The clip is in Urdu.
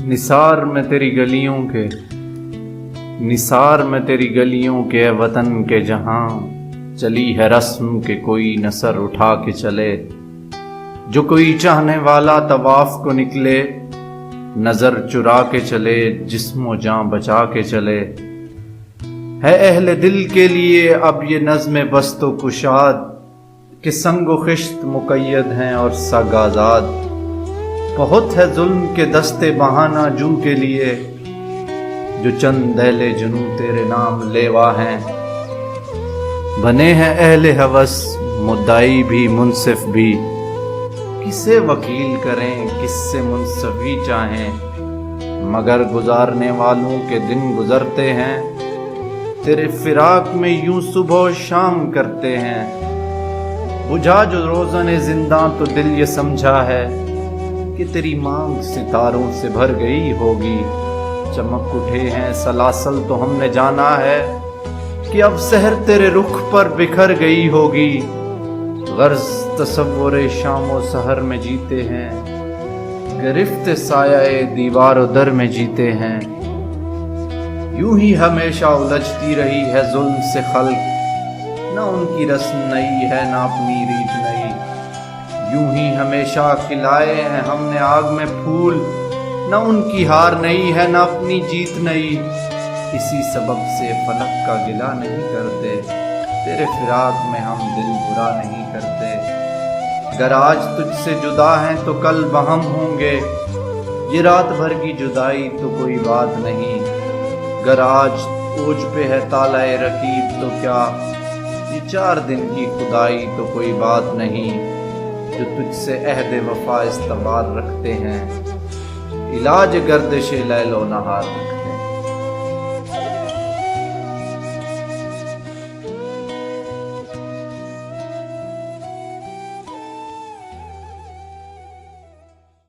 نثار میں تیری گلیوں کے اے وطن کے جہاں، چلی ہے رسم کہ کوئی نہ سر اٹھا کے چلے، جو کوئی چاہنے والا طواف کو نکلے، نظر چرا کے چلے، جسم و جاں بچا کے چلے۔ ہے اہل دل کے لیے اب یہ نظم بست و کشاد، کہ سنگ و خشت مقید ہیں اور سگ آزاد۔ بہت ہے ظلم کے دستے بہانہ جو کے لیے، جو چند اہل جنوں تیرے نام لیوا ہیں۔ بنے ہیں اہل ہوس مدعی بھی منصف بھی، کسے وکیل کریں کس سے منصفی چاہیں، مگر گزارنے والوں کے دن گزرتے ہیں، تیرے فراق میں یوں صبح و شام کرتے ہیں۔ بجھا جو روزن زنداں تو دل یہ سمجھا ہے، کہ تیری مانگ ستاروں سے بھر گئی ہوگی۔ چمک اٹھے ہیں سلاسل تو ہم نے جانا ہے، کہ اب سحر تیرے رخ پر بکھر گئی ہوگی۔ غرض تصور شام و سحر میں جیتے ہیں، گرفت سایہ دیوار و در میں جیتے ہیں۔ یوں ہی ہمیشہ الجھتی رہی ہے ظلم سے خلق، نہ ان کی رسم نئی ہے نہ اپنی ریت نئی۔ یوں ہی ہمیشہ کھلائے ہیں ہم نے آگ میں پھول، نہ ان کی ہار نئی ہے نہ اپنی جیت نئی۔ اسی سبب سے فلک کا گلہ نہیں کرتے، تیرے فراق میں ہم دل برا نہیں کرتے۔ گر آج تجھ سے جدا ہیں تو کل بہم ہوں گے، یہ رات بھر کی جدائی تو کوئی بات نہیں۔ گر آج اوج پہ ہے طالع رقیب تو کیا، یہ 4 دن کی خدائی تو کوئی بات نہیں۔ جو تجھ سے عہد وفا استوار رکھتے ہیں، علاج گردش لیل و نہار۔